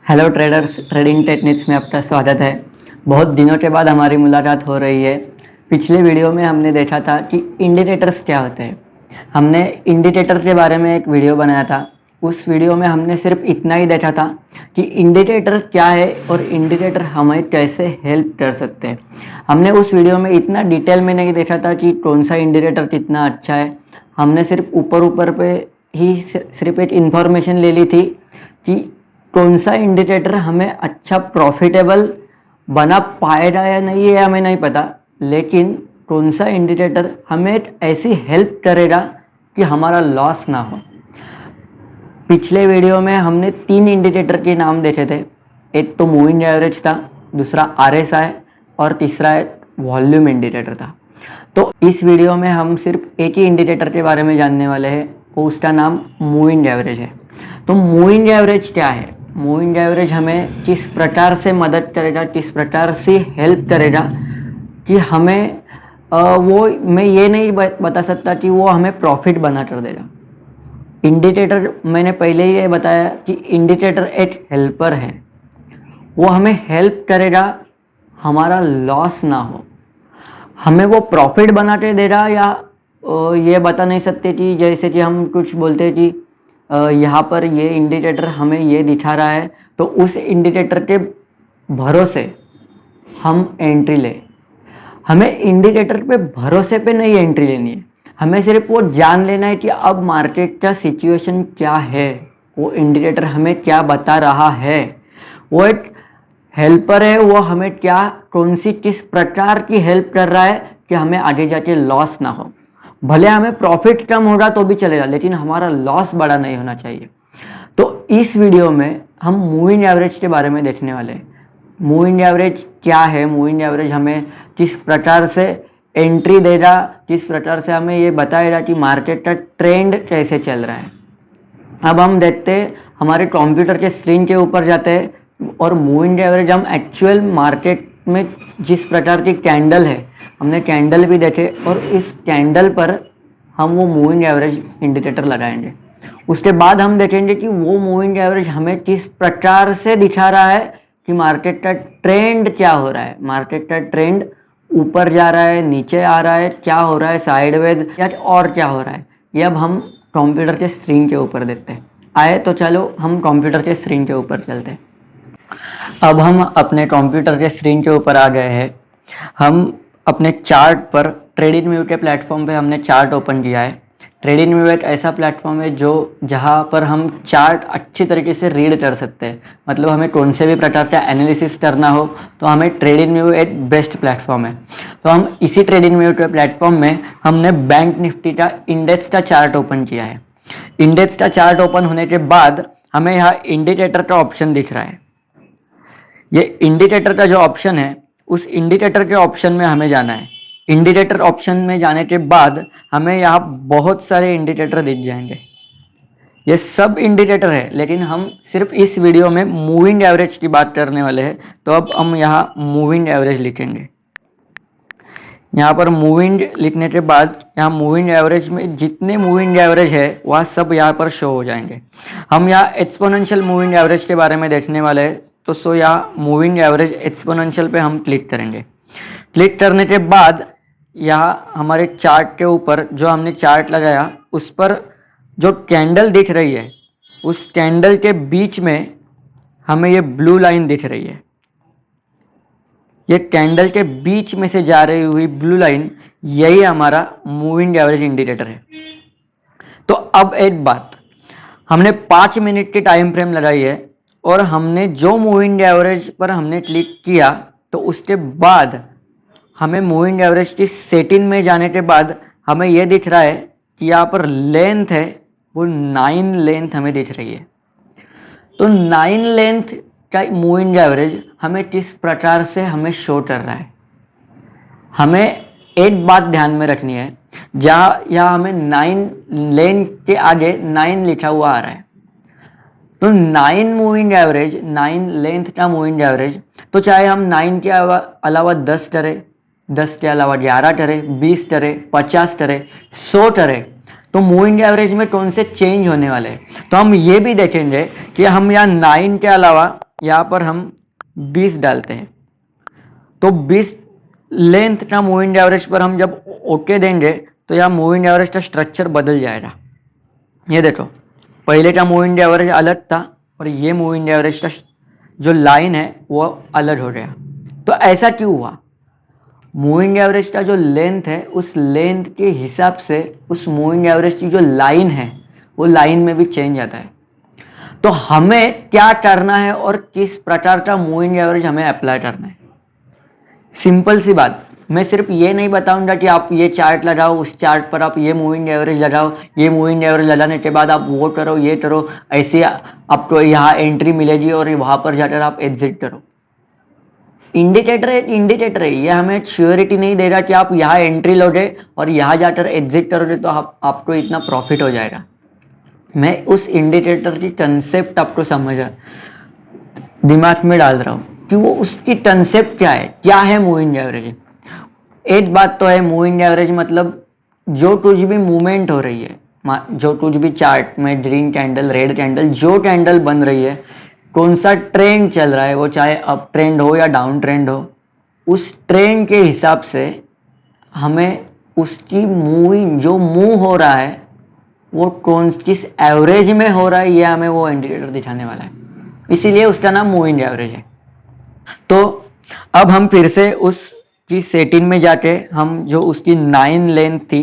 Hello traders, trading techniques में आपका स्वागत है। बहुत दिनों के बाद हमारी मुलाकात हो रही है। पिछले वीडियो में हमने देखा था कि इंडिकेटर्स क्या होते हैं। हमने इंडिकेटर के बारे में एक वीडियो बनाया था। उस वीडियो में हमने सिर्फ इतना ही देखा था कि इंडिकेटर क्या है और इंडिकेटर हमें कैसे हेल्प कर सकते हैं। हमने उस वीडियो में इतना डिटेल में नहीं देखा था कि कौन सा इंडिकेटर कितना अच्छा है। हमने सिर्फ ऊपर पे ही सिर्फ एक इंफॉर्मेशन ले ली थी कि कौन सा इंडिकेटर हमें अच्छा प्रॉफिटेबल बना पाएगा या नहीं है हमें नहीं पता, लेकिन कौन सा इंडिकेटर हमें एक ऐसी हेल्प करेगा कि हमारा लॉस ना हो। पिछले वीडियो में हमने 3 इंडिकेटर के नाम देखे थे। एक तो मूविंग एवरेज था, दूसरा RSI और तीसरा एक वॉल्यूम इंडिकेटर था। तो इस वीडियो में हम सिर्फ एक ही इंडिकेटर के बारे में जानने वाले हैं, उसका नाम मूविंग एवरेज है। तो मूविंग एवरेज क्या है? मूविंग एवरेज हमें किस प्रकार से मदद करेगा, किस प्रकार से हेल्प करेगा कि हमें वो मैं ये नहीं बता सकता कि वो हमें प्रॉफिट बना कर देगा। इंडिकेटर मैंने पहले ही ये बताया कि इंडिकेटर एक हेल्पर है। वो हमें हेल्प करेगा हमारा लॉस ना हो। हमें वो प्रॉफिट बना के देगा या ये बता नहीं सकते कि जैसे कि हम कुछ बोलते हैं कि यहाँ पर ये इंडिकेटर हमें ये दिखा रहा है तो उस इंडिकेटर के भरोसे हम एंट्री ले। हमें इंडिकेटर पे भरोसे पे नहीं एंट्री लेनी है। हमें सिर्फ वो जान लेना है कि अब मार्केट का सिचुएशन क्या है, वो इंडिकेटर हमें क्या बता रहा है। वो एक हेल्पर है, वो हमें क्या कौन सी किस प्रकार की हेल्प कर रहा है कि हमें आगे जाके लॉस ना हो। भले हमें प्रॉफिट कम होगा तो भी चलेगा, लेकिन हमारा लॉस बड़ा नहीं होना चाहिए। तो इस वीडियो में हम मूविंग एवरेज के बारे में देखने वाले हैं। मूविंग एवरेज क्या है, मूविंग एवरेज हमें किस प्रकार से एंट्री देगा, किस प्रकार से हमें ये बताएगा कि मार्केट का ट्रेंड कैसे चल रहा है। अब हम देखते हैं, हमारे कंप्यूटर के स्क्रीन के ऊपर जाते हैं और मूविंग एवरेज हम एक्चुअल मार्केट में जिस प्रकार की कैंडल है, हमने कैंडल भी देखे और इस कैंडल पर हम वो मूविंग एवरेज इंडिकेटर लगाएंगे। उसके बाद हम देखेंगे कि वो मूविंग एवरेज हमें किस प्रकार से दिखा रहा है कि मार्केट का ट्रेंड क्या हो रहा है। मार्केट का ट्रेंड ऊपर जा रहा है, नीचे आ रहा है, क्या हो रहा है, साइडवेज या और क्या हो रहा है, ये अब हम कंप्यूटर के स्क्रीन के ऊपर देखते हैं। आए तो चलो हम कंप्यूटर के स्क्रीन के ऊपर चलते हैं। अब हम अपने कंप्यूटर के स्क्रीन के ऊपर आ गए हैं। हम अपने चार्ट पर ट्रेडिंग व्यू के प्लेटफॉर्म पे हमने चार्ट ओपन किया है। ट्रेडिंग व्यू एक ऐसा प्लेटफॉर्म है जो जहाँ पर हम चार्ट अच्छी तरीके से रीड कर सकते हैं। मतलब हमें कौन से भी प्रकार का एनालिसिस करना हो तो हमें ट्रेडिंग व्यू एक बेस्ट प्लेटफॉर्म है। तो हम इसी ट्रेडिंग व्यू के प्लेटफॉर्म में हमने बैंक निफ्टी का इंडेक्स का चार्ट ओपन किया है। इंडेक्स का चार्ट ओपन होने के बाद हमें यहाँ इंडिकेटर का ऑप्शन दिख रहा है। ये इंडिकेटर का जो ऑप्शन है, उस इंडिकेटर के ऑप्शन में हमें जाना है। इंडिकेटर ऑप्शन में जाने के बाद हमें यहाँ बहुत सारे इंडिकेटर दिख जाएंगे। ये सब इंडिकेटर है, लेकिन हम सिर्फ इस वीडियो में मूविंग एवरेज की बात करने वाले हैं। तो अब हम यहाँ मूविंग एवरेज लिखेंगे। यहाँ पर मूविंग लिखने के बाद यहाँ मूविंग एवरेज में जितने मूविंग एवरेज है वह सब यहाँ पर शो हो जाएंगे। हम यहाँ एक्सपोनेंशियल मूविंग एवरेज के बारे में देखने वाले हैं। तो सो यहाँ मूविंग एवरेज एक्सपोनेंशियल पे हम क्लिक करेंगे। क्लिक करने के बाद यहाँ हमारे चार्ट के ऊपर जो हमने चार्ट लगाया उस पर जो कैंडल दिख रही है, उस कैंडल के बीच में हमें ये ब्लू लाइन दिख रही है। ये कैंडल के बीच में से जा रही हुई ब्लू लाइन, यही हमारा मूविंग एवरेज इंडिकेटर है। तो अब एक बात, हमने 5 मिनट की टाइम फ्रेम लगाई है और हमने जो मूविंग एवरेज पर हमने क्लिक किया तो उसके बाद हमें मूविंग एवरेज की सेटिंग में जाने के बाद हमें यह दिख रहा है कि यहाँ पर लेंथ है, वो 9 लेंथ हमें दिख रही है। तो 9 लेंथ का मूविंग एवरेज हमें किस प्रकार से हमें शो कर रहा है। हमें एक बात ध्यान में रखनी है, जहाँ यहाँ हमें 9 लेंथ के आगे 9 लिखा हुआ आ रहा है। तो 9 मूविंग एवरेज, 9 लेंथ का मूविंग एवरेज, तो चाहे हम 9 के अलावा 10 करें, 10 के अलावा 11 करें, 20 करें, 50 करें, 100 करें, तो मूविंग एवरेज में कौन से चेंज होने वाले हैं। तो हम ये भी देखेंगे कि हम यहाँ 9 के अलावा यहाँ पर हम 20 डालते हैं, तो 20 लेंथ का मूविंग एवरेज पर हम जब ओके देंगे तो यहाँ मूविंग एवरेज का स्ट्रक्चर बदल जाएगा। ये देखो, पहले का मूविंग एवरेज अलग था और ये मूविंग एवरेज का जो लाइन है वो अलग हो गया। तो ऐसा क्यों हुआ? मूविंग एवरेज का जो लेंथ है उस लेंथ के हिसाब से उस मूविंग एवरेज की जो लाइन है वो लाइन में भी चेंज आता है। तो हमें क्या करना है और किस प्रकार का मूविंग एवरेज हमें अप्लाई करना है? सिंपल सी बात, मैं सिर्फ ये नहीं बताऊंगा कि आप ये चार्ट लगाओ, उस चार्ट पर आप ये मूविंग एवरेज लगाओ, ये मूविंग एवरेज लगाने के बाद आप वो करो, ये करो, ऐसे आपको यहाँ एंट्री मिलेगी और वहां पर जाकर आप एग्जिट करो। इंडिकेटर एक इंडिकेटर है, ये हमें श्योरिटी नहीं दे रहा कि आप यहाँ एंट्री लोगे और यहाँ जाकर एग्जिट करोगे तो आपको इतना प्रॉफिट हो जाएगा। मैं उस इंडिकेटर की कंसेप्ट आपको समझ दिमाग में डाल रहा हूँ कि वो उसकी कंसेप्ट क्या है मूविंग एवरेज। एक बात तो है, मूविंग एवरेज मतलब जो कुछ भी मूवमेंट हो रही है, जो कुछ भी चार्ट में ग्रीन कैंडल, रेड कैंडल, जो कैंडल बन रही है, कौन सा ट्रेंड चल रहा है, वो चाहे अप ट्रेंड हो या डाउन ट्रेंड हो, उस ट्रेंड के हिसाब से हमें उसकी मूविंग जो मूव हो रहा है वो किस एवरेज में हो रहा है, ये हमें वो इंडिकेटर दिखाने वाला है, इसीलिए उसका नाम मूविंग एवरेज है। तो अब हम फिर से उसकी सेटिंग में जाके हम जो उसकी 9 लेंथ थी,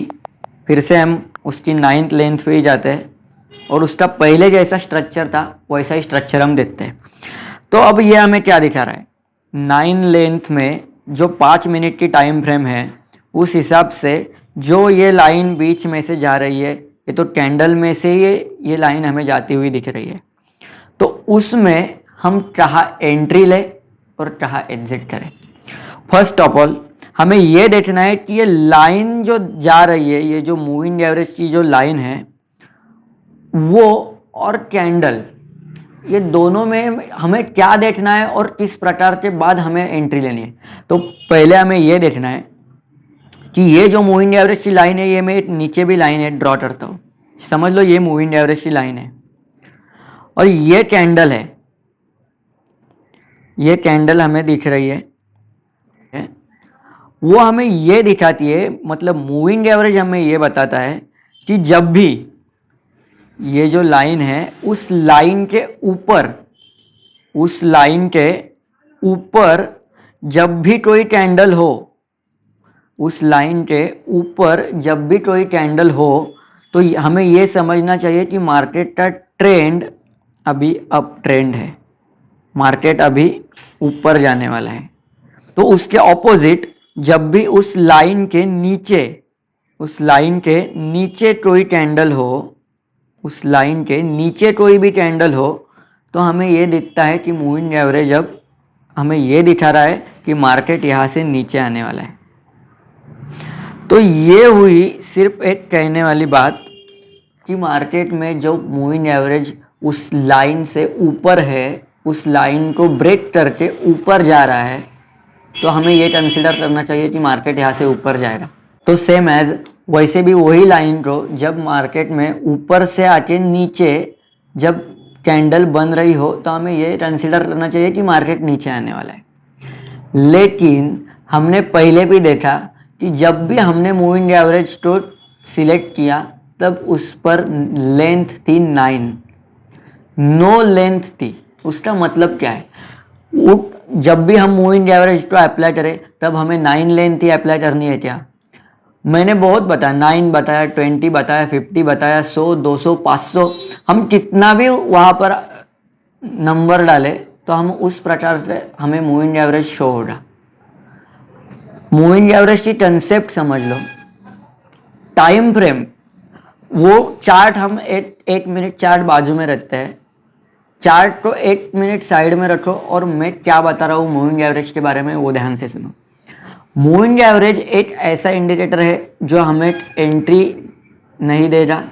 फिर से हम उसकी 9th लेंथ पे ही जाते हैं और उसका पहले जैसा स्ट्रक्चर था वैसा ही स्ट्रक्चर हम देखते हैं। तो अब ये हमें क्या दिखा रहा है? 9 लेंथ में जो 5 मिनट की टाइम फ्रेम है उस हिसाब से जो ये लाइन बीच में से जा रही है, ये तो कैंडल में से ये लाइन हमें जाती हुई दिख रही है। तो उसमें हम कहाँ एंट्री ले और कहाँ एग्जिट करें। फर्स्ट ऑफ ऑल हमें ये देखना है कि ये लाइन जो जा रही है, ये जो मूविंग एवरेज की जो लाइन है वो और कैंडल, ये दोनों में हमें क्या देखना है और किस प्रकार के बाद हमें एंट्री लेनी है। तो पहले हमें ये देखना है कि ये जो मूविंग एवरेज की लाइन है, ये मैं एक नीचे भी लाइन है ड्रॉ करता हूँ, समझ लो ये मूविंग एवरेज की लाइन है और ये कैंडल है, ये कैंडल हमें दिख रही है, वो हमें ये दिखाती है, मतलब मूविंग एवरेज हमें ये बताता है कि जब भी ये जो लाइन है उस लाइन के ऊपर, उस लाइन के ऊपर जब भी कोई कैंडल हो, उस लाइन के ऊपर जब भी कोई कैंडल हो तो हमें ये समझना चाहिए कि मार्केट का ट्रेंड अभी अप ट्रेंड है, मार्केट अभी ऊपर जाने वाला है। तो उसके ऑपोजिट जब भी उस लाइन के नीचे, उस लाइन के नीचे कोई कैंडल हो, उस लाइन के नीचे कोई भी कैंडल हो, तो हमें ये दिखता है कि मूविंग एवरेज अब हमें ये दिखा रहा है कि मार्केट यहाँ से नीचे आने वाला है। तो ये हुई सिर्फ एक कहने वाली बात कि मार्केट में जो मूविंग एवरेज उस लाइन से ऊपर है, उस लाइन को ब्रेक करके ऊपर जा रहा है, तो हमें ये कंसिडर करना चाहिए कि मार्केट यहाँ से ऊपर जाएगा। तो सेम एज वैसे भी वही लाइन को जब मार्केट में ऊपर से आके नीचे जब कैंडल बन रही हो तो हमें ये कंसिडर करना चाहिए कि मार्केट नीचे आने वाला है। लेकिन हमने पहले भी देखा कि जब भी हमने मूविंग एवरेज को सिलेक्ट किया तब उस पर लेंथ थी 9, नो लेंथ थी। उसका मतलब क्या है? जब भी हम मूविंग एवरेज को अप्लाई करें तब हमें 9 लेंथ ही अप्लाई करनी है क्या? मैंने बहुत बताया, 9 बताया, 20 बताया, 50 बताया, 100, 200, 500, हम कितना भी वहां पर नंबर डाले तो हम उस प्रकार से हमें मूविंग एवरेज शो होगा। मूविंग एवरेज की कंसेप्ट समझ लो। टाइम फ्रेम, वो चार्ट हम एक मिनट चार्ट बाजू में रखते हैं, चार्ट को 1 मिनट साइड में रखो और मैं क्या बता रहा हूँ मूविंग एवरेज के बारे में वो ध्यान से सुनो। मूविंग एवरेज एक ऐसा इंडिकेटर है जो हमें एंट्री नहीं देगा,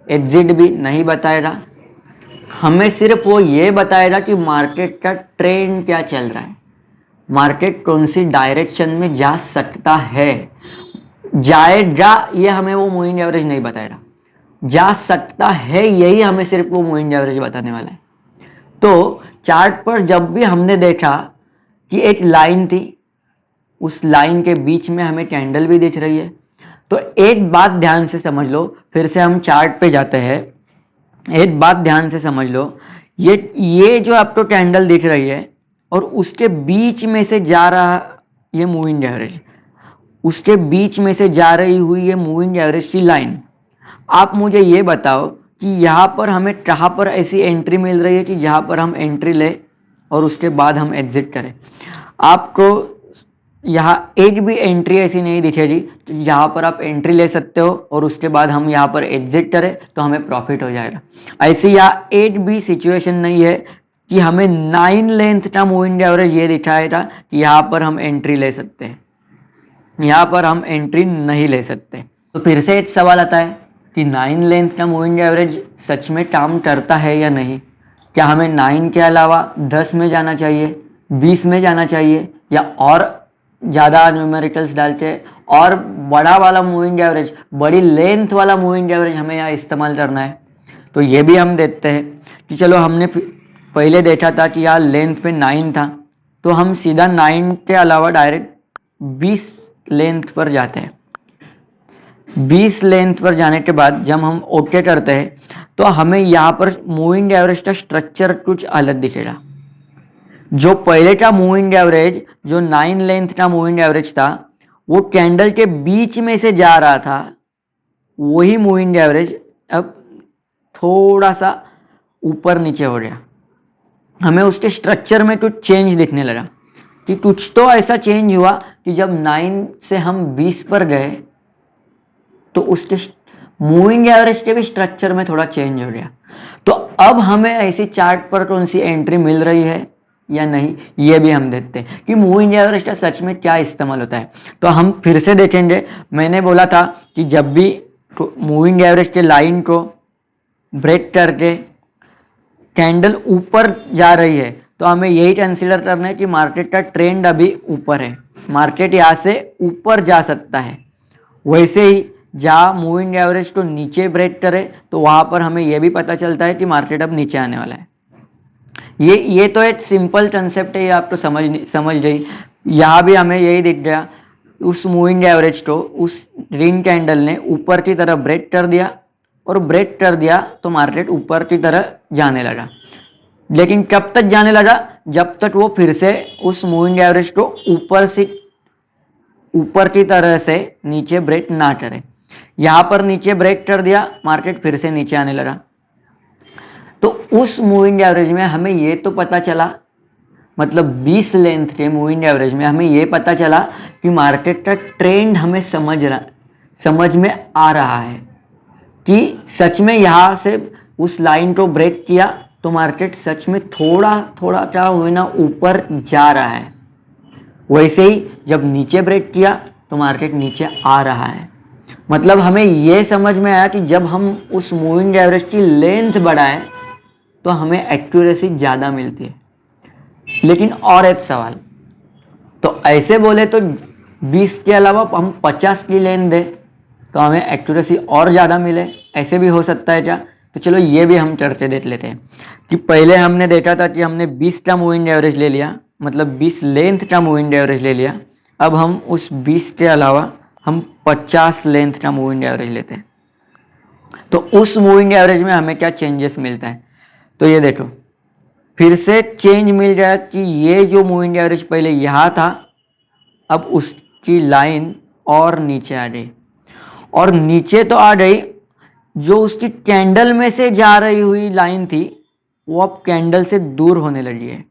एग्जिट भी नहीं बताएगा, हमें सिर्फ वो ये बताएगा कि मार्केट का ट्रेंड क्या चल रहा है, मार्केट कौन सी डायरेक्शन में जा सकता है। जाएगा ये हमें वो मूविंग एवरेज नहीं बताएगा, जा सकता है यही हमें सिर्फ वो मूविंग एवरेज बताने वाला है। तो चार्ट पर जब भी हमने देखा कि एक लाइन थी, उस लाइन के बीच में हमें कैंडल भी दिख रही है, तो एक बात ध्यान से समझ लो, फिर से हम चार्ट पे जाते हैं। एक बात ध्यान से समझ लो, ये जो आपको कैंडल दिख रही है और उसके बीच में से जा रहा ये मूविंग एवरेज, उसके बीच में से जा रही हुई ये मूविंग एवरेज की लाइन, आप मुझे ये बताओ कि यहाँ पर हमें कहाँ पर ऐसी एंट्री मिल रही है कि जहाँ पर हम एंट्री ले और उसके बाद हम एग्जिट करें। आपको यहाँ एक भी एंट्री ऐसी नहीं दिखेगी जहाँ पर आप एंट्री ले सकते हो और उसके बाद हम यहाँ पर एग्जिट करें तो हमें प्रॉफिट हो जाएगा। ऐसी यहाँ एक भी सिचुएशन नहीं है कि हमें 9 लेंथ का मूविंग एवरेज ये दिखाएगा कि यहाँ पर हम एंट्री ले सकते हैं, यहाँ पर हम एंट्री नहीं ले सकते। तो फिर से एक सवाल आता है कि 9 लेंथ का मूविंग एवरेज सच में काम करता है या नहीं। क्या हमें 9 के अलावा 10 में जाना चाहिए, 20 में जाना चाहिए, या और ज़्यादा न्यूमेरिकल्स डाल के और बड़ा वाला मूविंग एवरेज, बड़ी लेंथ वाला मूविंग एवरेज हमें यहाँ इस्तेमाल करना है। तो ये भी हम देखते हैं कि चलो हमने पहले देखा था कि यहाँ लेंथ पे 9 था, तो हम सीधा 9 के अलावा डायरेक्ट 20 लेंथ पर जाते हैं। 20 लेंथ पर जाने के बाद जब हम ओके करते हैं तो हमें यहाँ पर मूविंग एवरेज का स्ट्रक्चर कुछ अलग दिखेगा। जो पहले का मूविंग एवरेज, जो 9 लेंथ का मूविंग एवरेज था, वो कैंडल के बीच में से जा रहा था, वही मूविंग एवरेज अब थोड़ा सा ऊपर नीचे हो गया। हमें उसके स्ट्रक्चर में कुछ चेंज दिखने लगा कि कुछ तो ऐसा चेंज हुआ कि जब 9 से हम 20 पर गए तो उसके मूविंग एवरेज के भी स्ट्रक्चर में थोड़ा चेंज हो गया। तो अब हमें ऐसी चार्ट पर कौन सी एंट्री मिल रही है या नहीं, ये भी हम देखते हैं कि मूविंग एवरेज का सच में क्या इस्तेमाल होता है। तो हम फिर से देखेंगे, मैंने बोला था कि जब भी मूविंग एवरेज के लाइन को ब्रेक करके कैंडल ऊपर जा रही है तो हमें यही कंसीडर करना है कि मार्केट का ट्रेंड अभी ऊपर है, मार्केट यहाँ से ऊपर जा सकता है। वैसे ही जहाँ मूविंग एवरेज को नीचे ब्रेक करे तो वहां पर हमें यह भी पता चलता है कि मार्केट अब नीचे आने वाला है। ये तो एक सिंपल कंसेप्ट है, ये आप तो समझ गई। यहाँ भी हमें यही दिख गया, उस मूविंग एवरेज को उस ग्रीन कैंडल ने ऊपर की तरफ ब्रेक कर दिया, और ब्रेक कर दिया तो मार्केट ऊपर की तरह जाने लगा। लेकिन कब तक जाने लगा, जब तक वो फिर से उस मूविंग एवरेज को ऊपर की तरह से नीचे ब्रेक ना करे। यहां पर नीचे ब्रेक कर दिया, मार्केट फिर से नीचे आने लगा। तो उस मूविंग एवरेज में हमें ये तो पता चला, मतलब 20 लेंथ के मूविंग एवरेज में हमें ये पता चला कि मार्केट का ट्रेंड हमें समझ में आ रहा है कि सच में यहां से उस लाइन को ब्रेक किया तो मार्केट सच में थोड़ा थोड़ा क्या हुआ ना ऊपर जा रहा है। वैसे ही जब नीचे ब्रेक किया तो मार्केट नीचे आ रहा है। मतलब हमें यह समझ में आया कि जब हम उस मूविंग एवरेज की लेंथ बढ़ाएं तो हमें एक्यूरेसी ज़्यादा मिलती है। लेकिन और एक सवाल, तो ऐसे बोले तो 20 के अलावा हम 50 की लेंथ दें तो हमें एक्यूरेसी और ज़्यादा मिले, ऐसे भी हो सकता है क्या? तो चलो ये भी हम चर्चा देख लेते हैं कि पहले हमने देखा था कि हमने 20 का मूविंग एवरेज ले लिया, मतलब 20 लेंथ का मूविंग एवरेज ले लिया। अब हम उस 20 के अलावा हम 50 लेंथ का मूविंग एवरेज लेते हैं। तो उस मूविंग एवरेज में हमें क्या चेंजेस मिलता है, तो ये देखो फिर से चेंज मिल जाए कि ये जो मूविंग एवरेज पहले यहाँ था, अब उसकी लाइन और नीचे आ गई, और नीचे तो आ गई, जो उसकी कैंडल में से जा रही हुई लाइन थी वो अब कैंडल से दूर होने लगी है।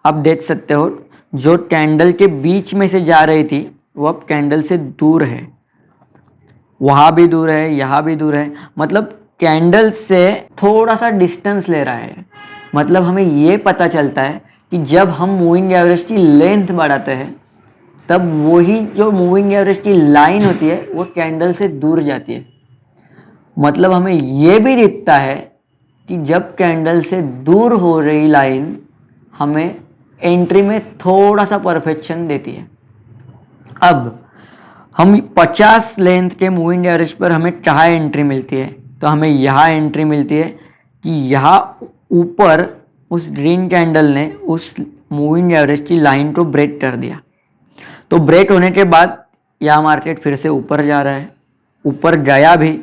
आप देख सकते हो जो कैंडल के बीच में से जा रही थी वो अब कैंडल से दूर है, वहां भी दूर है, यहां भी दूर है, मतलब कैंडल से थोड़ा सा डिस्टेंस ले रहा है। मतलब हमें यह पता चलता है कि जब हम मूविंग एवरेज की लेंथ बढ़ाते हैं तब वही जो मूविंग एवरेज की लाइन होती है वो कैंडल से दूर जाती है। मतलब हमें यह भी दिखता है कि जब कैंडल से दूर हो रही लाइन हमें एंट्री में थोड़ा सा परफेक्शन देती है। अब हम 50 लेंथ के मूविंग एवरेज पर हमें कहाँ एंट्री मिलती है, तो हमें यहाँ एंट्री मिलती है कि यहाँ ऊपर उस ग्रीन कैंडल ने उस मूविंग एवरेज की लाइन को ब्रेक कर दिया। तो ब्रेक होने के बाद यह मार्केट फिर से ऊपर जा रहा है, ऊपर गया भी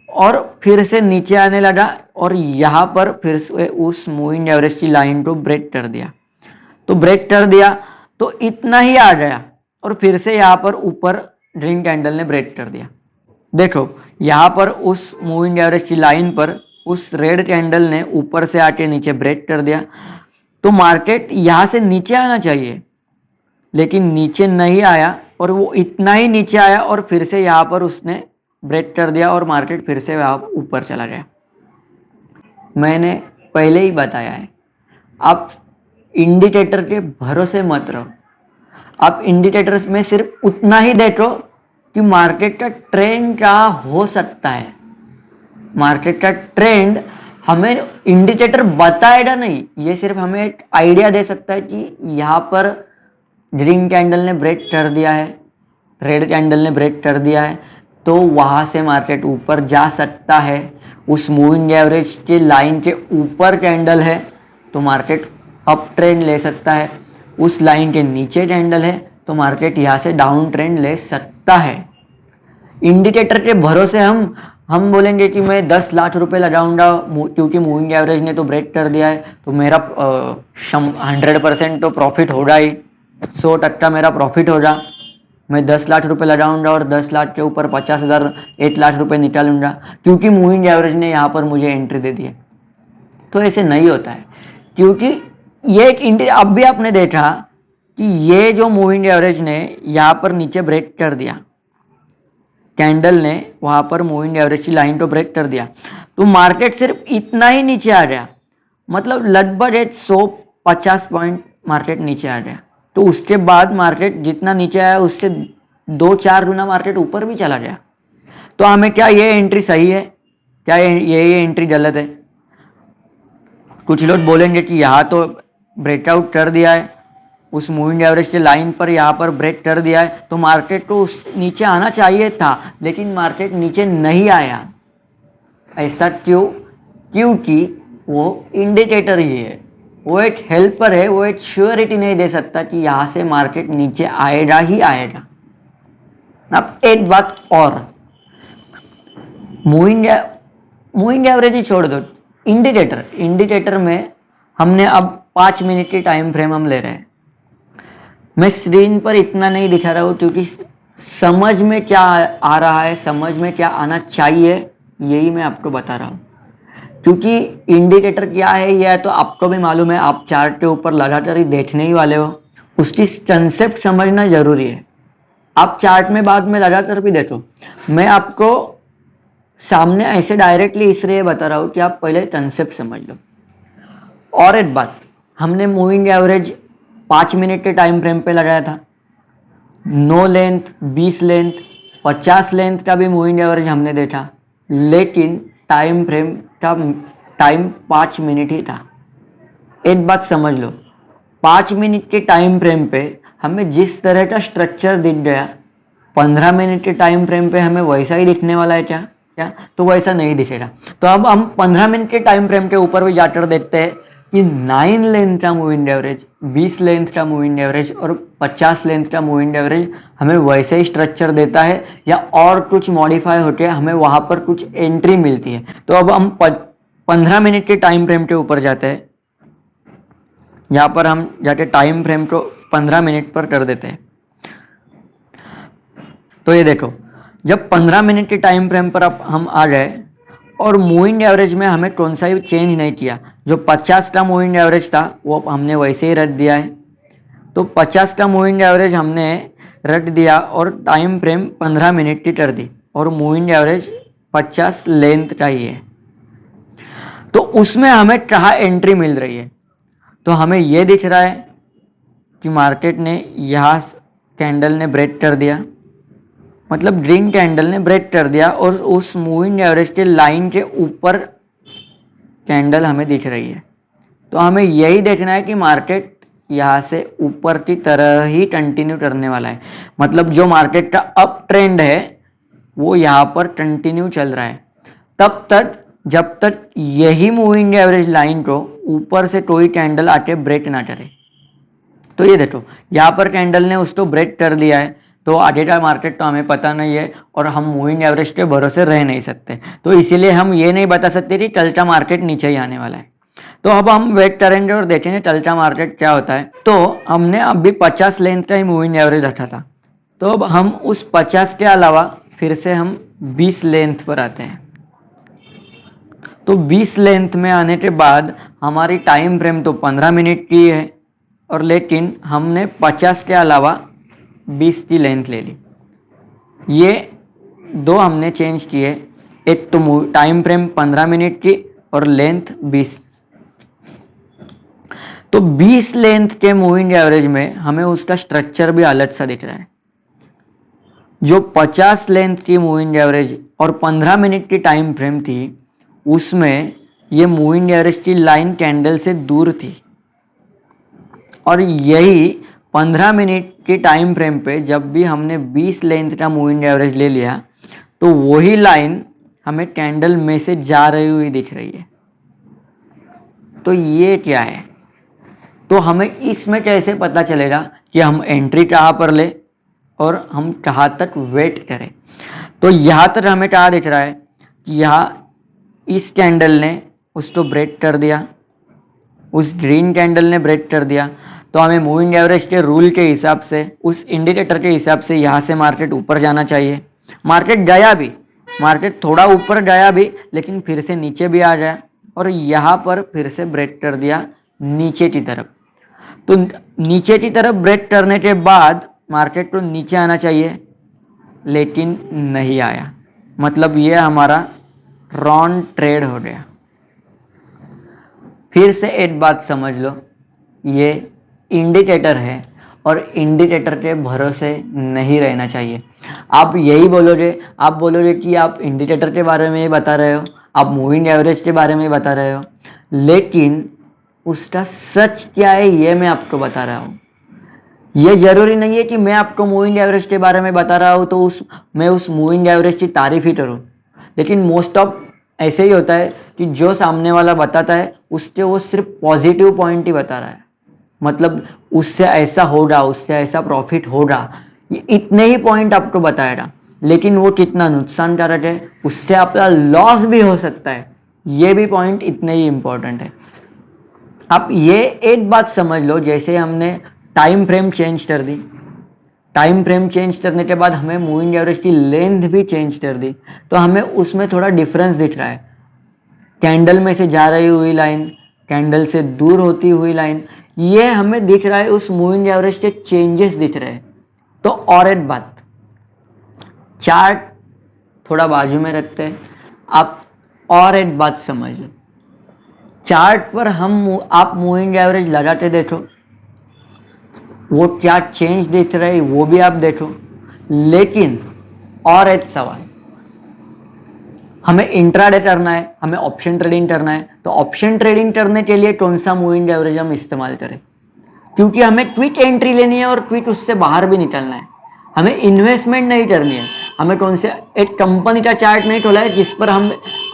और फिर से नीचे आने लगा और यहाँ पर फिर से उस मूविंग एवरेज की लाइन को ब्रेक कर दिया। तो ब्रेक कर दिया तो इतना ही आ गया और फिर से यहाँ पर ऊपर ग्रीन कैंडल ने ब्रेक कर दिया। देखो यहाँ पर उस मूविंग एवरेज की लाइन पर उस रेड कैंडल ने ऊपर से आके नीचे ब्रेक कर दिया। तो मार्केट यहाँ से नीचे आना चाहिए लेकिन नीचे नहीं आया और वो इतना ही नीचे आया और फिर से यहाँ पर उसने ब्रेक कर दिया और मार्केट फिर से यहाँ ऊपर चला गया। मैंने पहले ही बताया है, आप इंडिकेटर के भरोसे मत रहो। आप इंडिकेटर्स में सिर्फ उतना ही देखो कि मार्केट का ट्रेंड क्या हो सकता है। मार्केट का ट्रेंड हमें इंडिकेटर बताएगा नहीं, ये सिर्फ हमें एक आइडिया दे सकता है कि यहाँ पर ग्रीन कैंडल ने ब्रेक कर दिया है, रेड कैंडल ने ब्रेक कर दिया है, तो वहां से मार्केट ऊपर जा सकता है। उस मूविंग एवरेज के लाइन के ऊपर कैंडल है तो मार्केट अप ट्रेंड ले सकता है। उस लाइन के नीचे कैंडल है तो मार्केट यहाँ से डाउन ट्रेंड ले सकता है। इंडिकेटर के भरोसे हम बोलेंगे कि मैं 10 लाख रुपए लगाऊंगा क्योंकि मूविंग एवरेज ने तो ब्रेक कर दिया है तो मेरा 100% तो प्रॉफिट होगा ही, 100% मेरा प्रॉफिट होगा। मैं 10 लाख रुपए लगाऊंगा और 10 लाख के ऊपर 50,000 1 लाख रुपए निकालूंगा क्योंकि मूविंग एवरेज ने यहाँ पर मुझे एंट्री दे दी है। तो ऐसे नहीं होता है क्योंकि ये एक अब भी आपने देखा कि ये जो मूविंग एवरेज ने यहाँ पर नीचे ब्रेक कर दिया, कैंडल ने वहां पर मूविंग एवरेज की लाइन को ब्रेक कर दिया तो मार्केट सिर्फ इतना ही नीचे आ गया, मतलब लगभग 150 पॉइंट मार्केट नीचे आ गया। तो उसके बाद मार्केट जितना नीचे आया उससे 2-4 गुना मार्केट ऊपर भी चला गया। तो हमें क्या ये एंट्री सही है, क्या ये एंट्री गलत है? कुछ लोग बोलेंगे कि यहाँ तो ब्रेकआउट कर दिया है, उस मूविंग एवरेज के लाइन पर यहाँ पर ब्रेक कर दिया है तो मार्केट को उस नीचे आना चाहिए था, लेकिन मार्केट नीचे नहीं आया। ऐसा क्यों? क्योंकि वो इंडिकेटर ही है, वो एक हेल्पर है, वो एक श्योरिटी नहीं दे सकता कि यहाँ से मार्केट नीचे आएगा ही आएगा। अब एक बात और, मूविंग एवरेज ही छोड़ दो, इंडिकेटर में हमने अब 5 मिनट की टाइम फ्रेम हम ले रहे हैं। मैं स्क्रीन पर इतना नहीं दिखा रहा हूँ क्योंकि समझ में क्या आ रहा है, समझ में क्या आना चाहिए, यही मैं आपको बता रहा हूँ। क्योंकि इंडिकेटर क्या है यह तो आपको भी मालूम है, आप चार्ट के ऊपर लगातार ही देखने ही वाले हो, उसकी कंसेप्ट समझना जरूरी है। आप चार्ट में बाद में लगातार भी देखो, मैं आपको सामने ऐसे डायरेक्टली इसलिए बता रहा हूँ कि आप पहले कंसेप्ट समझ लो। और एक बात, हमने मूविंग एवरेज 5 मिनट के टाइम फ्रेम पे लगाया था, 9 लेंथ, 20 लेंथ, 50 लेंथ का भी मूविंग एवरेज हमने देखा, लेकिन टाइम फ्रेम का टाइम 5 मिनट ही था। एक बात समझ लो, 5 मिनट के टाइम फ्रेम पे हमें जिस तरह का स्ट्रक्चर दिख गया, 15 मिनट के टाइम फ्रेम पे हमें वैसा ही दिखने वाला है क्या? तो वैसा नहीं दिखेगा। तो अब हम 15 मिनट के टाइम फ्रेम के ऊपर भी जाकर देखते हैं कि 9 लेंथ का मूविंग एवरेज, 20 लेंथ का मूविंग एवरेज और 50 लेंथ का मूविंग एवरेज हमें वैसे ही स्ट्रक्चर देता है या और कुछ मॉडिफाई होकर हमें वहां पर कुछ एंट्री मिलती है। तो अब हम 15 मिनट के टाइम फ्रेम के ऊपर जाते हैं, यहाँ पर हम जाके टाइम फ्रेम को 15 मिनट पर कर देते हैं। तो ये देखो, जब 15 मिनट के टाइम फ्रेम पर अब हम आ गए और मूविंग एवरेज में हमें कौन सा भी चेंज नहीं किया, जो 50 का मूविंग एवरेज था वो हमने वैसे ही रख दिया है। तो 50 का मूविंग एवरेज हमने रख दिया और टाइम फ्रेम 15 मिनट की कर दी और मूविंग एवरेज 50 लेंथ का ही है। तो उसमें हमें कहाँ एंट्री मिल रही है? तो हमें यह दिख रहा है कि मार्केट ने यहाँ कैंडल ने ब्रेक कर दिया, मतलब ग्रीन कैंडल ने ब्रेक कर दिया और उस मूविंग एवरेज के लाइन के ऊपर कैंडल हमें दिख रही है। तो हमें यही देखना है कि मार्केट यहाँ से ऊपर की तरह ही कंटिन्यू करने वाला है, मतलब जो मार्केट का अप ट्रेंड है वो यहाँ पर कंटिन्यू चल रहा है तब तक जब तक यही मूविंग एवरेज लाइन को ऊपर से कोई कैंडल आके ब्रेक ना करे। तो ये देखो यहाँ पर कैंडल ने उसको ब्रेक कर दिया है, तो आगे का मार्केट तो हमें पता नहीं है और हम मूविंग एवरेज के भरोसे रह नहीं सकते, तो इसीलिए हम ये नहीं बता सकते कि कल का मार्केट नीचे ही आने वाला है। तो अब हम वेट करेंगे और देखेंगे कल का मार्केट क्या होता है। तो हमने अभी 50 लेंथ का ही मूविंग एवरेज रखा था, तो अब हम उस 50 के अलावा फिर से हम 20 लेंथ पर आते हैं। तो 20 लेंथ में आने के बाद हमारी टाइम फ्रेम तो 15 मिनट की है, और लेकिन हमने 50 के अलावा 20 की लेंथ ले ली। ये दो हमने चेंज किए, एक तो टाइम फ्रेम 15 मिनट की और लेंथ 20। तो 20 लेंथ के मूविंग एवरेज में हमें उसका स्ट्रक्चर भी अलग सा दिख रहा है। जो 50 लेंथ की मूविंग एवरेज और 15 मिनट की टाइम फ्रेम थी, उसमें ये मूविंग एवरेज की लाइन कैंडल से दूर थी, और यही 15 मिनट की टाइम फ्रेम पे जब भी हमने 20 लेंथ का मूविंग एवरेज ले लिया, तो वही लाइन हमें कैंडल में से जा रही हुई दिख रही है। तो ये क्या है? तो हमें इसमें कैसे पता चलेगा कि हम एंट्री कहाँ पर ले और हम कहाँ तक वेट करें? तो यहाँ तक हमें क्या दिख रहा है कि यहाँ इस कैंडल ने उसको ब्रेक कर दिया, उस ग्रीन कैंडल ने ब्रेक कर दिया, तो हमें मूविंग एवरेज के रूल के हिसाब से, उस इंडिकेटर के हिसाब से यहाँ से मार्केट ऊपर जाना चाहिए। मार्केट गया भी, मार्केट थोड़ा ऊपर गया भी, लेकिन फिर से नीचे भी आ गया और यहाँ पर फिर से ब्रेक कर दिया नीचे की तरफ। तो नीचे की तरफ ब्रेक करने के बाद मार्केट को नीचे आना चाहिए, लेकिन नहीं आया, मतलब ये हमारा रॉन्ग ट्रेड हो गया। फिर से एक बात समझ लो, ये इंडिकेटर है और इंडिकेटर के भरोसे नहीं रहना चाहिए। आप यही बोलोगे, आप बोलोगे कि आप इंडिकेटर के बारे में बता रहे हो, आप मूविंग एवरेज के बारे में बता रहे हो, लेकिन उसका सच क्या है ये मैं आपको बता रहा हूँ। ये जरूरी नहीं है कि मैं आपको मूविंग एवरेज के बारे में बता रहा हूँ तो मैं उस मूविंग एवरेज की तारीफ ही करूँ, लेकिन मोस्ट ऑफ ऐसे ही होता है कि जो सामने वाला बताता है उसके वो सिर्फ पॉजिटिव पॉइंट ही बता रहा है, मतलब उससे ऐसा होगा, उससे ऐसा प्रॉफिट होगा, ये इतने ही पॉइंट आपको बताएगा, लेकिन वो कितना नुकसानकारक है, उससे आपका लॉस भी हो सकता है, ये भी पॉइंट इतने ही इंपॉर्टेंट है। आप ये एक बात समझ लो, जैसे हमने टाइम फ्रेम चेंज कर दी, टाइम फ्रेम चेंज करने के बाद हमें मूविंग एवरेज की लेंथ भी चेंज कर दी, तो हमें उसमें थोड़ा डिफरेंस दिख रहा है। कैंडल में से जा रही हुई लाइन, कैंडल से दूर होती हुई लाइन, ये हमें दिख रहा है, उस मूविंग एवरेज के चेंजेस दिख रहे हैं। तो और एक बात, चार्ट थोड़ा बाजू में रखते हैं, आप और एक बात समझ लो, चार्ट पर आप मूविंग एवरेज लगाते देखो, वो क्या चेंज दिख रहा है वो भी आप देखो, लेकिन और एक सवाल, हमें इंट्राडे करना है, हमें ऑप्शन ट्रेडिंग करना है, तो ऑप्शन ट्रेडिंग करने के लिए कौन सा मूविंग एवरेज हम इस्तेमाल करें? क्योंकि हमें क्विक एंट्री लेनी है और क्विक उससे बाहर भी निकलना है, हमें इन्वेस्टमेंट नहीं करनी है, हमें कौन से एक कंपनी का चार्ट नहीं खोला है जिस पर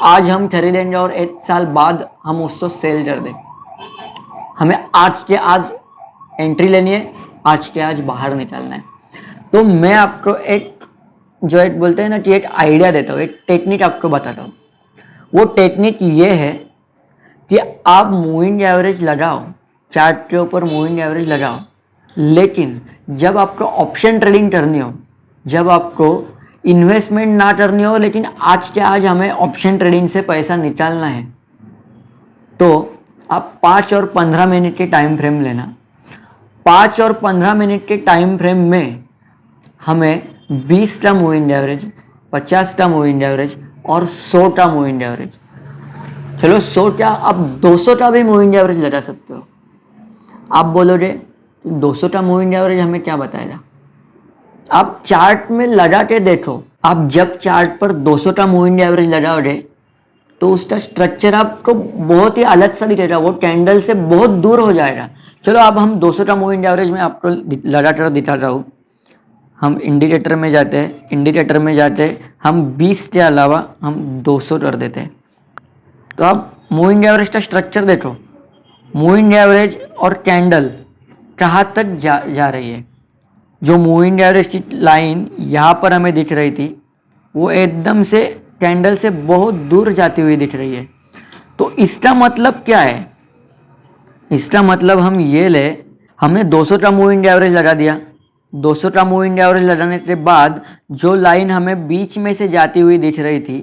आज हम खरीदेंगे और एक साल बाद हम उसको सेल कर दें। हमें आज के आज एंट्री लेनी है, आज के आज बाहर निकलना है। तो मैं आपको एक जो एक बोलते हैं ना कि एक आइडिया देता हूँ, एक टेक्निक आपको बताता हूँ। वो टेक्निक ये है कि आप मूविंग एवरेज लगाओ, चार्ट के ऊपर मूविंग एवरेज लगाओ, लेकिन जब आपको ऑप्शन ट्रेडिंग करनी हो, जब आपको इन्वेस्टमेंट ना करनी हो, लेकिन आज के आज हमें ऑप्शन ट्रेडिंग से पैसा निकालना है, तो आप 5 और 15 मिनट के टाइम फ्रेम लेना। 5 और 15 मिनट के टाइम फ्रेम में हमें 20 का मूविंग एवरेज, 50 का मूविंग एवरेज और 100 का मूविंग एवरेज, चलो 100 क्या, आप 200 का भी मूविंग एवरेज लगा सकते हो। आप बोलोगे 200 का मूविंग एवरेज हमें क्या बताएगा? आप चार्ट में लगा के देखो, आप जब चार्ट पर 200 का मूविंग एवरेज लगाओगे तो उसका स्ट्रक्चर आपको बहुत ही अलग सा दिखेगा, वो कैंडल से बहुत दूर हो जाएगा। चलो अब हम 200 का मूविंग एवरेज में आपको लगा कर दिखा रहा हूँ। हम इंडिकेटर में जाते हैं, इंडिकेटर में जाते हम 20 के अलावा हम 200 कर देते हैं। तो आप मूविंग एवरेज का स्ट्रक्चर देखो, मूविंग एवरेज और कैंडल कहाँ तक जा रही है। जो मूविंग एवरेज की लाइन यहाँ पर हमें दिख रही थी वो एकदम से कैंडल से बहुत दूर जाती हुई दिख रही है। तो इसका मतलब क्या है? इसका मतलब हम ये ले, हमने 200 का मूविंग एवरेज लगा दिया। 200 का मूविंग एवरेज लगाने के बाद जो लाइन हमें बीच में से जाती हुई दिख रही थी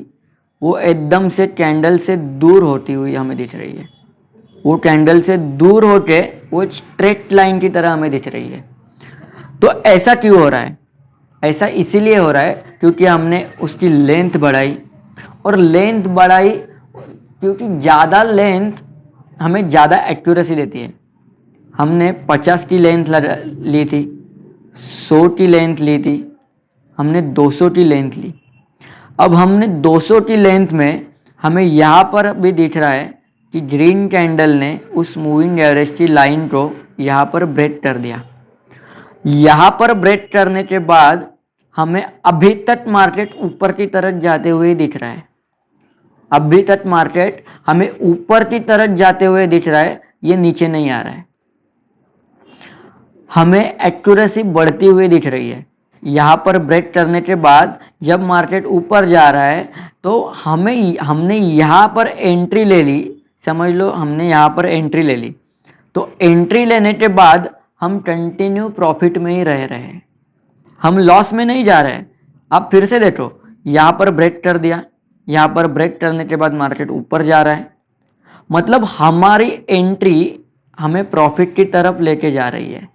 वो एकदम से कैंडल से दूर होती हुई हमें दिख रही है। वो कैंडल से दूर होके वो स्ट्रेट लाइन की तरह हमें दिख रही है। तो ऐसा क्यों हो रहा है? ऐसा इसीलिए हो रहा है क्योंकि हमने उसकी लेंथ बढ़ाई, और लेंथ बढ़ाई क्योंकि ज़्यादा लेंथ हमें ज़्यादा एक्यूरेसी देती है। हमने 50 की लेंथ ली थी, 100 की लेंथ ली थी, हमने 200 की लेंथ ली। अब हमने 200 की लेंथ में हमें यहाँ पर भी दिख रहा है कि ग्रीन कैंडल ने उस मूविंग एवरेज की लाइन को यहाँ पर ब्रेक कर दिया। यहाँ पर ब्रेक करने के बाद हमें अभी तक मार्केट ऊपर की तरफ जाते हुए दिख रहा है। अभी तक मार्केट हमें ऊपर की तरफ जाते हुए दिख रहा है, ये नीचे नहीं आ रहा है। हमें एक्यूरेसी बढ़ती हुई दिख रही है। यहाँ पर ब्रेक करने के बाद जब मार्केट ऊपर जा रहा है तो हमने यहाँ पर एंट्री ले ली। समझ लो हमने यहाँ पर एंट्री ले ली, तो एंट्री लेने के बाद हम कंटिन्यू प्रॉफिट में ही रह रहे हैं, हम लॉस में नहीं जा रहे हैं। आप फिर से देखो, यहाँ पर ब्रेक कर दिया, यहाँ पर ब्रेक करने के बाद मार्केट ऊपर जा रहा है, मतलब हमारी एंट्री हमें प्रॉफिट की तरफ लेके जा रही है।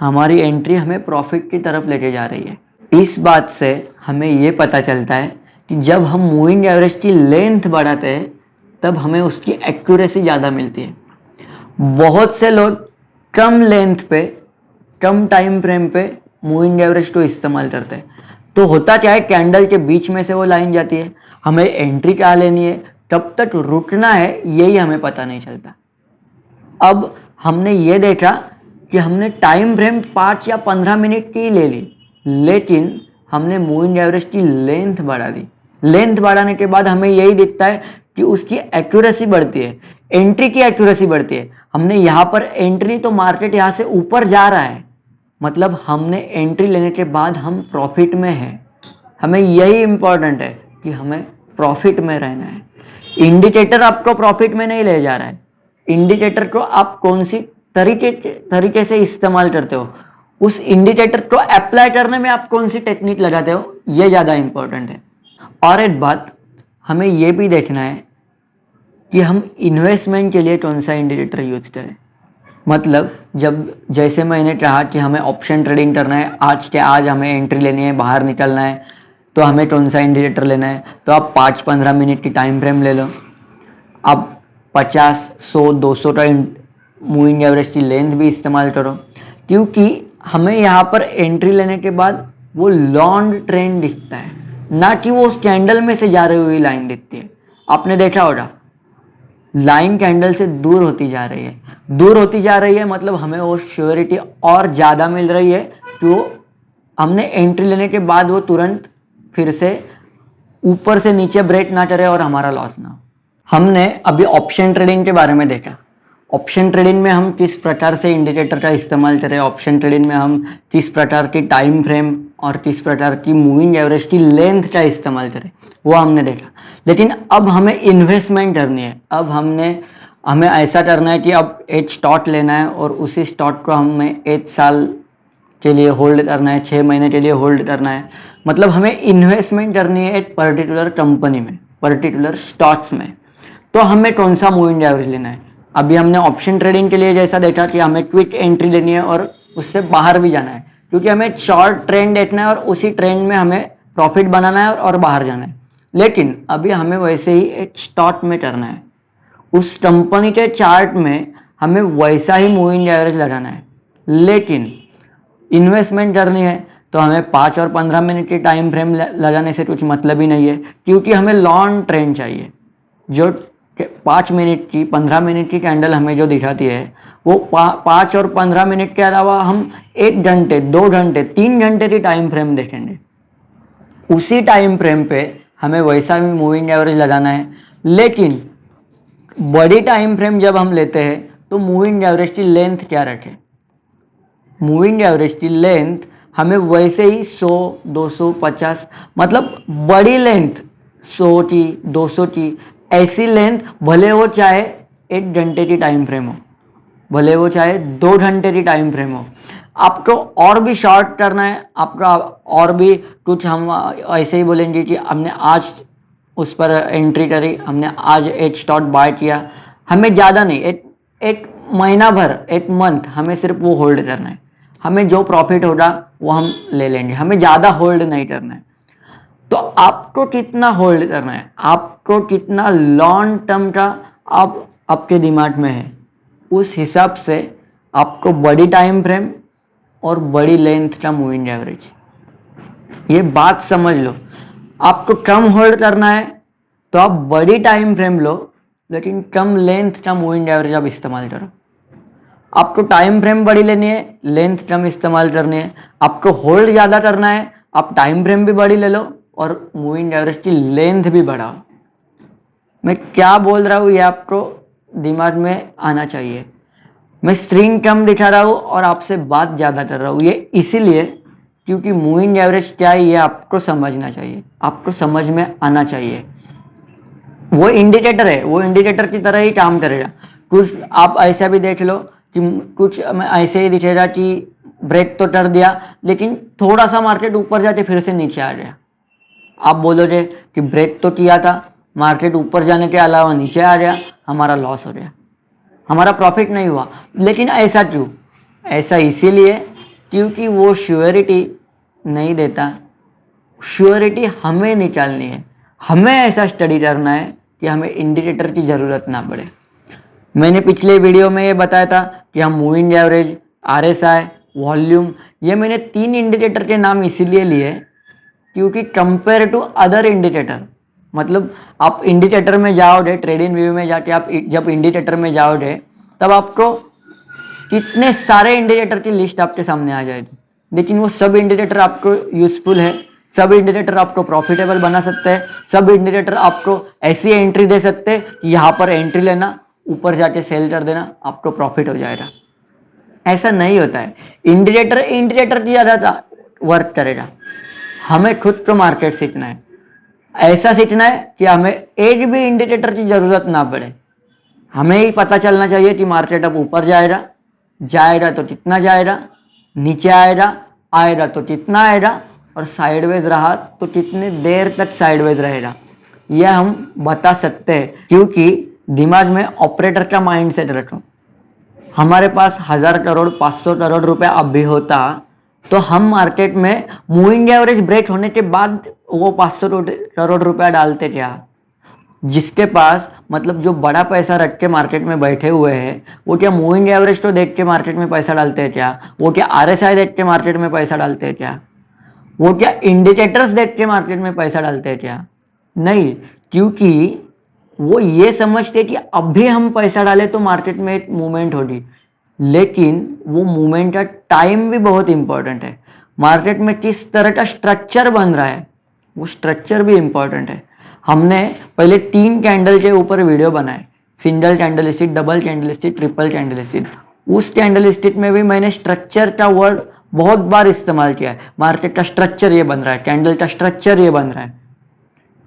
हमारी एंट्री हमें प्रॉफिट की तरफ लेके जा रही है। इस बात से हमें ये पता चलता है कि जब हम मूविंग एवरेज की लेंथ बढ़ाते हैं तब हमें उसकी एक्यूरेसी ज़्यादा मिलती है। बहुत से लोग कम लेंथ पे, कम टाइम फ्रेम पे मूविंग एवरेज को इस्तेमाल करते हैं। तो होता क्या है, कैंडल के बीच में से वो लाइन जाती है, हमें एंट्री क्या लेनी है, कब तक रुकना है, यही हमें पता नहीं चलता। अब हमने ये देखा कि हमने टाइम फ्रेम 5 या 15 मिनट की ले ली, लेकिन हमने मूविंग एवरेज की लेंथ बढ़ा दी। लेंथ बढ़ाने के बाद हमें यही दिखता है कि उसकी एक्यूरेसी बढ़ती है, एंट्री की एक्यूरेसी बढ़ती है। हमने यहाँ पर एंट्री, तो मार्केट यहाँ से ऊपर जा रहा है, मतलब हमने एंट्री लेने के बाद हम प्रॉफिट में हैं। हमें यही इंपॉर्टेंट है कि हमें प्रॉफिट में रहना है। इंडिकेटर आपको प्रॉफिट में नहीं ले जा रहा है। इंडिकेटर को आप कौन सी तरीके से इस्तेमाल करते हो, उस इंडिकेटर को अप्लाई करने में आप कौन सी टेक्निक लगाते हो, ये ज़्यादा इंपॉर्टेंट है। और एक बात हमें ये भी देखना है कि हम इन्वेस्टमेंट के लिए कौन सा इंडिकेटर यूज करें। मतलब जैसे मैंने कहा कि हमें ऑप्शन ट्रेडिंग करना है, आज के आज हमें एंट्री लेनी है, बाहर निकलना है, तो हमें कौन सा इंडिकेटर लेना है। तो आप 5-15 मिनट की टाइम फ्रेम ले लो, आप 50, 100, 200 का मूविंग एवरेज की लेंथ भी इस्तेमाल करो, क्योंकि हमें यहाँ पर एंट्री लेने के बाद वो लॉन्ग ट्रेंड दिखता है, ना कि वो उस कैंडल में से जा रही हुई लाइन दिखती है। आपने देखा होगा लाइन कैंडल से दूर होती जा रही है, दूर होती जा रही है, मतलब हमें वो श्योरिटी और ज़्यादा मिल रही है कि वो हमने एंट्री लेने के बाद वो तुरंत फिर से ऊपर से नीचे ब्रेक ना करे और हमारा लॉस ना हो। हमने अभी ऑप्शन ट्रेडिंग के बारे में देखा। ऑप्शन ट्रेडिंग में हम किस प्रकार से इंडिकेटर का इस्तेमाल करें, ऑप्शन ट्रेडिंग में हम किस प्रकार की टाइम फ्रेम और किस प्रकार की मूविंग एवरेज की लेंथ का इस्तेमाल करें, वो हमने देखा। लेकिन अब हमें इन्वेस्टमेंट करनी है। अब हमें ऐसा करना है कि अब एक स्टॉक लेना है और उसी स्टॉक को हमें 1 साल के लिए होल्ड करना है, 6 महीने के लिए होल्ड करना है। मतलब हमें इन्वेस्टमेंट करनी है एक पर्टिकुलर कंपनी में, पर्टिकुलर स्टॉक्स में। तो हमें कौन सा मूविंग एवरेज लेना है। अभी हमने ऑप्शन ट्रेडिंग के लिए जैसा देखा कि हमें क्विक एंट्री लेनी है और उससे बाहर भी जाना है, क्योंकि हमें शॉर्ट ट्रेंड देखना है और उसी ट्रेंड में हमें प्रॉफिट बनाना है और बाहर जाना है। लेकिन अभी हमें वैसे ही एक स्टॉक में करना है, उस कंपनी के चार्ट में हमें वैसा ही मूविंग एवरेज लगाना है। लेकिन इन्वेस्टमेंट करनी है तो हमें 5 और 15 मिनट की टाइम फ्रेम लगाने से कुछ मतलब ही नहीं है, क्योंकि हमें लॉन्ग ट्रेंड चाहिए। जो 5 मिनट की, 15 मिनट की कैंडल हमें जो दिखाती है वो 5 और 15 मिनट के अलावा हम 1 घंटे, 2 घंटे, 3 घंटे की टाइम फ्रेम देखेंगे। उसी टाइम फ्रेम पे हमें वैसा भी मूविंग एवरेज लगाना है। लेकिन बड़ी टाइम फ्रेम जब हम लेते हैं तो मूविंग एवरेज की लेंथ क्या रखें? मूविंग एवरेज की लेंथ हमें वैसे ही 100, 250 मतलब बड़ी लेंथ 100 की, 200 की, ऐसी लेंथ भले वो चाहे 1 घंटे की टाइम फ्रेम हो, भले वो चाहे 2 घंटे की टाइम फ्रेम हो। आपको और भी शॉर्ट करना है, आपका और भी कुछ, हम ऐसे ही बोलेंगे कि हमने आज उस पर एंट्री करी, हमने आज एक स्टॉक बाय किया, हमें ज़्यादा नहीं, एक महीना भर, एक मंथ हमें सिर्फ वो होल्ड करना है। हमें जो प्रॉफिट होगा वो हम ले लेंगे, हमें ज़्यादा होल्ड नहीं करना है। तो आपको कितना होल्ड करना है, आपको कितना लॉन्ग टर्म का आप आपके दिमाग में है, उस हिसाब से आपको बड़ी टाइम फ्रेम और बड़ी लेंथ का मूविंग एवरेज, ये बात समझ लो। आपको कम होल्ड करना है तो आप बड़ी टाइम फ्रेम लो, लेकिन कम लेंथ का मूविंग एवरेज आप इस्तेमाल करो। आपको टाइम फ्रेम बड़ी लेनी है, लेंथ कम इस्तेमाल करनी है। आपको होल्ड ज़्यादा करना है, आप टाइम फ्रेम भी बड़ी ले लो और मूविंग एवरेज की लेंथ भी बढ़ाओ। मैं क्या बोल रहा हूँ ये आपको दिमाग में आना चाहिए। मैं स्क्रीन कम दिखा रहा हूँ और आपसे बात ज़्यादा कर रहा हूँ, ये इसीलिए क्योंकि मूविंग एवरेज क्या है ये आपको समझना चाहिए, आपको समझ में आना चाहिए। वो इंडिकेटर है, वो इंडिकेटर की तरह ही काम करेगा। कुछ आप ऐसा भी देख लो कि कुछ ऐसे ही दिखेगा कि ब्रेक तो कर दिया, लेकिन थोड़ा सा मार्केट ऊपर जाके फिर से नीचे आ गया। आप बोलोगे कि ब्रेक तो किया था, मार्केट ऊपर जाने के अलावा नीचे आ गया, हमारा लॉस हो गया, हमारा प्रॉफिट नहीं हुआ। लेकिन ऐसा क्यों? ऐसा इसीलिए क्योंकि वो श्योरिटी नहीं देता। श्योरिटी हमें निकालनी है, हमें ऐसा स्टडी करना है कि हमें इंडिकेटर की ज़रूरत ना पड़े। मैंने पिछले वीडियो में ये बताया था कि हम मूविंग एवरेज, RSI, वॉल्यूम, ये मैंने 3 इंडिकेटर के नाम इसीलिए लिए क्योंकि कंपेयर टू अदर इंडिकेटर, मतलब आप इंडिकेटर में जाओगे, ट्रेडिंग व्यू में जाके आप जब इंडिकेटर में जाओगे तब आपको कितने सारे इंडिकेटर की लिस्ट आपके सामने आ जाएगी, लेकिन वो सब इंडिकेटर आपको यूजफुल है, सब इंडिकेटर आपको प्रॉफिटेबल बना सकते हैं, सब इंडिकेटर आपको ऐसी एंट्री दे सकते हैं कि यहाँ पर एंट्री लेना, ऊपर जाके सेल कर देना, आपको प्रॉफिट हो जाएगा। ऐसा नहीं होता है। इंडिकेटर इंडिकेटर की ज़्यादा वर्क करेगा, हमें खुद को मार्केट सीखना है। ऐसा सीखना है कि हमें एक भी इंडिकेटर की जरूरत ना पड़े, हमें ही पता चलना चाहिए कि मार्केट अब ऊपर जाएगा, जाएगा तो कितना जाएगा, नीचे आएगा, आएगा तो कितना आएगा, और साइडवेज रहा तो कितनी देर तक साइडवेज रहेगा, यह हम बता सकते हैं। क्योंकि दिमाग में ऑपरेटर का माइंडसेट रखो। हमारे पास 1000 करोड़ 500 करोड़ रुपया अब भी होता तो हम मार्केट में मूविंग एवरेज ब्रेक होने के बाद वो 500 करोड़ रुपया डालते क्या? जिसके पास, मतलब जो बड़ा पैसा रख के मार्केट में बैठे हुए हैं, वो क्या मूविंग एवरेज तो देख के मार्केट में पैसा डालते हैं क्या? वो क्या RSI देख के मार्केट में पैसा डालते हैं क्या? वो क्या इंडिकेटर्स देख के मार्केट में पैसा डालते हैं क्या? नहीं, क्योंकि वो ये समझते कि अभी हम पैसा डालें तो मार्केट में एक मूवमेंट होगी, लेकिन वो मूवमेंट का टाइम भी बहुत इंपॉर्टेंट है। मार्केट में किस तरह का स्ट्रक्चर बन रहा है, वो स्ट्रक्चर भी इंपॉर्टेंट है। हमने पहले 3 कैंडल के ऊपर वीडियो बनाए, single candlestick, double candlestick, triple candlestick. उस कैंडलस्टिक में भी मैंने स्ट्रक्चर का वर्ड बहुत बार इस्तेमाल किया है। मार्केट का स्ट्रक्चर ये बन रहा है, कैंडल का स्ट्रक्चर ये बन रहा है।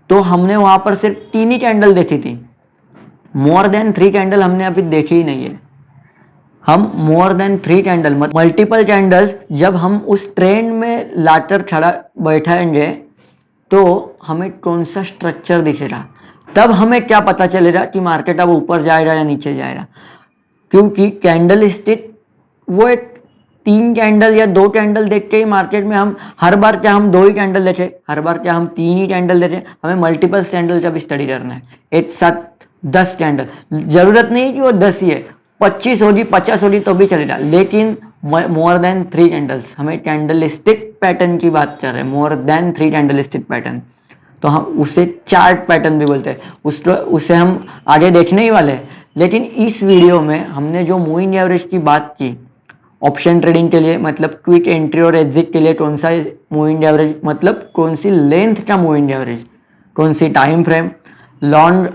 तो हमने वहां पर सिर्फ 3 ही कैंडल देखी थी, मोर देन 3 कैंडल हमने अभी देखी ही नहीं है। हम more than 3 candle, multiple candles जब हम उस ट्रेंड में लाकर खड़ा बैठाएंगे तो हमें कौन सा स्ट्रक्चर दिखेगा, तब हमें क्या पता चलेगा कि मार्केट अब ऊपर जाएगा या नीचे जाएगा। क्योंकि कैंडल स्टिक वो एक 3 कैंडल या 2 कैंडल देख के ही मार्केट में हम हर बार क्या हम 2 ही कैंडल देखें, हर बार क्या हम 3 ही कैंडल देखें, हमें मल्टीपल कैंडल का भी स्टडी करना है। एक साथ 10 कैंडल, जरूरत नहीं कि वो 10 ही है, 25 होगी 50 होगी तो भी चलेगा, लेकिन मोर देन 3 कैंडल्स, हमें कैंडल स्टिक पैटर्न की बात कर रहे हैं, more than 3 candle stick pattern. तो हम उसे चार्ट पैटर्न भी बोलते हैं, उसे हम आगे देखने ही वाले हैं। लेकिन इस वीडियो में हमने जो मूविंग एवरेज की बात की, ऑप्शन ट्रेडिंग के लिए, मतलब क्विक एंट्री और एग्जिट के लिए कौन सा मूविंग एवरेज, मतलब कौन सी लेंथ का मूविंग एवरेज, कौन सी time frame, long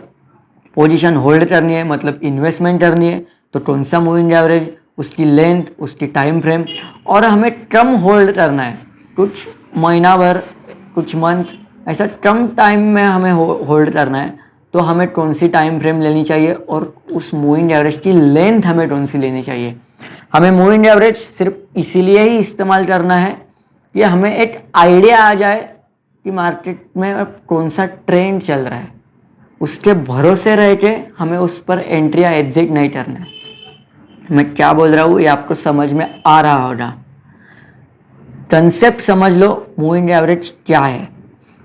position hold करनी है, मतलब इन्वेस्टमेंट करनी है, तो कौन सा मूविंग एवरेज, उसकी लेंथ, उसकी टाइम फ्रेम, और हमें टर्म होल्ड करना है, कुछ महीना भर, कुछ मंथ, ऐसा टर्म टाइम में हमें होल्ड करना है, तो हमें कौन सी टाइम फ्रेम लेनी चाहिए और उस मूविंग एवरेज की लेंथ हमें कौन सी लेनी चाहिए। हमें मूविंग एवरेज सिर्फ इसीलिए ही इस्तेमाल करना है कि हमें एक आइडिया आ जाए कि मार्केट में अब कौन सा ट्रेंड चल रहा है, उसके भरोसे रह के हमें उस पर एंट्री या एग्जिट नहीं करना है। मैं क्या बोल रहा हूँ ये आपको समझ में आ रहा होगा। कंसेप्ट समझ लो, मूविंग एवरेज क्या है।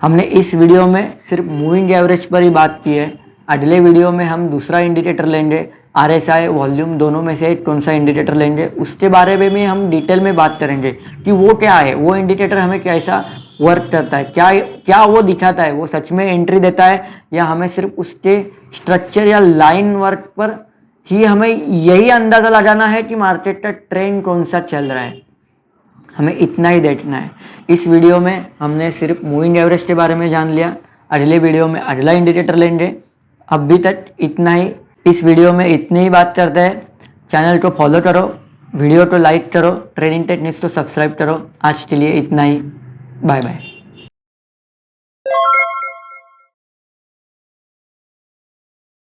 हमने इस वीडियो में सिर्फ मूविंग एवरेज पर ही बात की है। अगले वीडियो में हम दूसरा इंडिकेटर लेंगे, RSI, वॉल्यूम, दोनों में से कौन सा इंडिकेटर लेंगे, उसके बारे में भी हम डिटेल में बात करेंगे कि वो क्या है, वो इंडिकेटर हमें कैसा वर्क करता है, क्या क्या वो दिखाता है, वो सच में एंट्री देता है या हमें सिर्फ उसके स्ट्रक्चर या लाइन वर्क पर ही हमें यही अंदाजा लगाना है कि मार्केट का ट्रेंड कौन सा चल रहा है। हमें इतना ही देखना है। इस वीडियो में हमने सिर्फ मूविंग एवरेज के बारे में जान लिया, अगले वीडियो में अगला इंडिकेटर लेंगे। अभी तक इतना ही, इस वीडियो में इतनी ही बात करते हैं। चैनल को फॉलो करो, वीडियो को लाइक करो, ट्रेडिंग टेक्निक्स को सब्सक्राइब करो। आज के लिए इतना ही, बाय बाय।